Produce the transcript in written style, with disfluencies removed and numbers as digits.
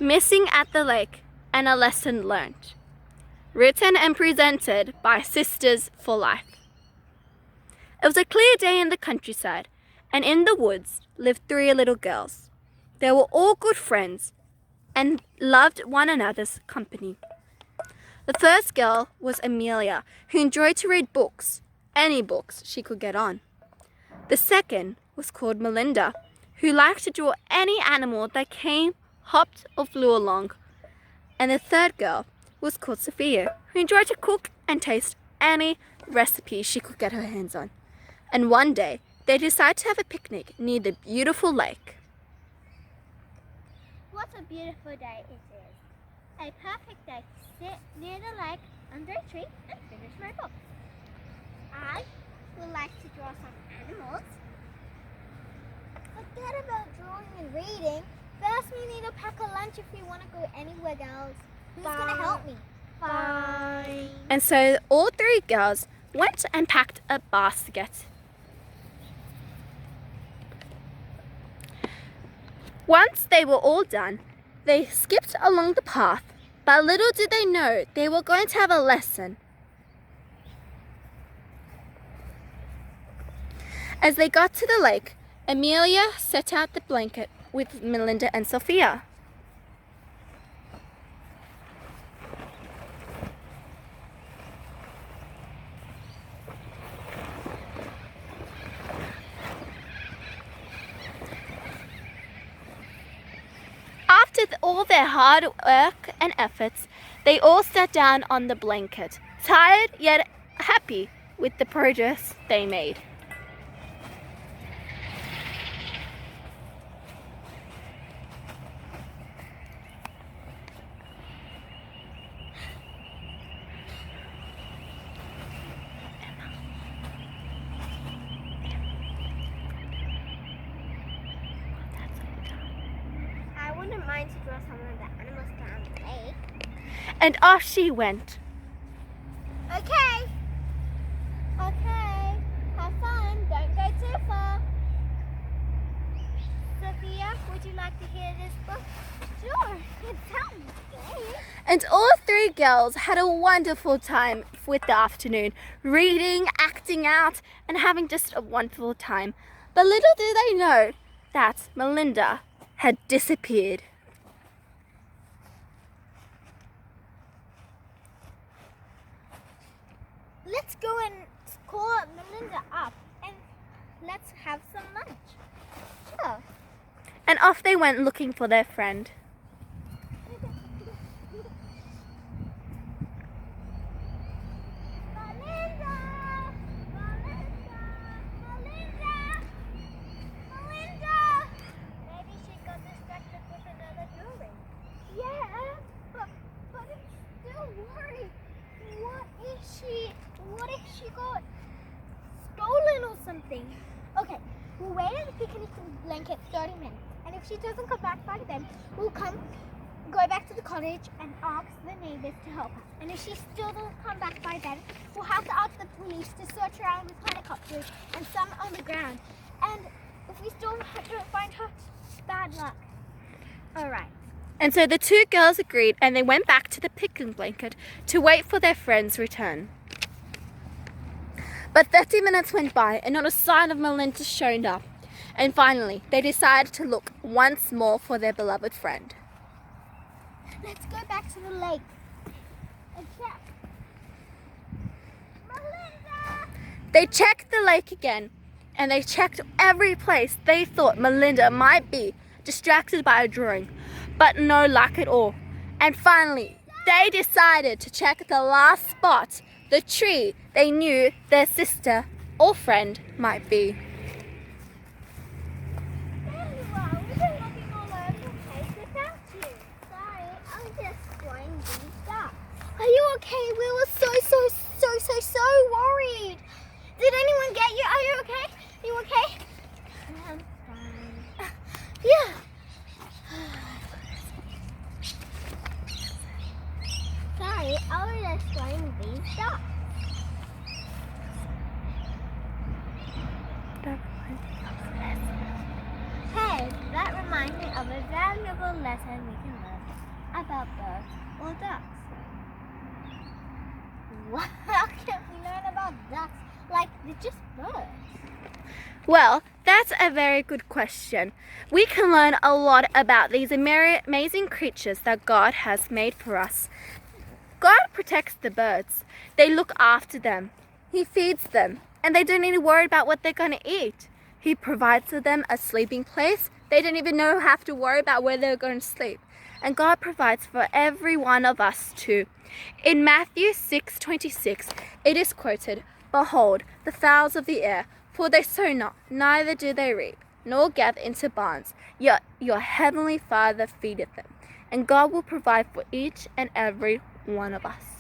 Missing at the Lake and a Lesson Learned. Written and presented by Sisters for Life. It was a clear day in the countryside, and in the woods lived 3 little girls. They were all good friends and loved one another's company. The first girl was Amelia, who enjoyed to read books, any books she could get on. The second was called Melinda, who liked to draw any animal that came, hopped or flew along. And the third girl was called Sophia, who enjoyed to cook and taste any recipe she could get her hands on. And one day, they decided to have a picnic near the beautiful lake. What a beautiful day it is. A perfect day to sit near the lake under a tree and finish my book. I would like to draw some animals. Forget about drawing and reading. First, we need to pack a lunch if we want to go anywhere else. Who's going to help me? Fine. And so all 3 girls went and packed a basket. Once they were all done, they skipped along the path, but little did they know they were going to have a lesson. As they got to the lake, Amelia set out the blanket with Melinda and Sophia. After all their hard work and efforts, they all sat down on the blanket, tired yet happy with the progress they made. I wouldn't mind to draw some of the animals down the lake. And off she went. Okay. Have fun. Don't go too far. Sophia, would you like to hear this book? Sure. It sounds great. And all 3 girls had a wonderful time with the afternoon, reading, acting out, and having just a wonderful time. But little did they know that Melinda had disappeared. Let's go and call Melinda up and let's have some lunch. Sure. And off they went looking for their friend. Melinda! Maybe she got distracted with another drawing. Yeah, but I'm still worried. What if she got stolen or something? Okay, we'll wait at the picnic blanket 30 minutes. And if she doesn't come back by then, we'll go back to the cottage and ask the neighbors to help us. And if she still doesn't come back by then, we'll have to ask the police to search around with helicopters and some on the ground. And if we still don't find her, bad luck. All right. And so the 2 girls agreed, and they went back to the picnic blanket to wait for their friend's return. But 30 minutes went by and not a sign of Melinda showed up. And finally, they decided to look once more for their beloved friend. Let's go back to the lake and check. Melinda! They checked the lake again, and they checked every place they thought Melinda might be, distracted by a drawing, but no luck at all. And finally, they decided to check the last spot, the tree they knew their sister or friend might be. There you are. We've been looking all over the place without you. Sorry, I'm just drawing these dots. Are you okay? We were so worried. Did anyone get you? Are you okay? You okay? I'm fine. Yeah. Sorry, I was just drawing these dots. Hey, that reminds me of a valuable lesson we can learn about birds or ducks. What can we learn about ducks? Like, they're just birds. Well, that's a very good question. We can learn a lot about these amazing creatures that God has made for us. God protects the birds. They look after them. He feeds them, and they don't need to worry about what they're going to eat. He provides for them a sleeping place. They don't even have to worry about where they're going to sleep. And God provides for every one of us too. In Matthew 6:26, it is quoted, "Behold, the fowls of the air, for they sow not, neither do they reap, nor gather into barns, yet your heavenly Father feedeth them." And God will provide for each and every one of us.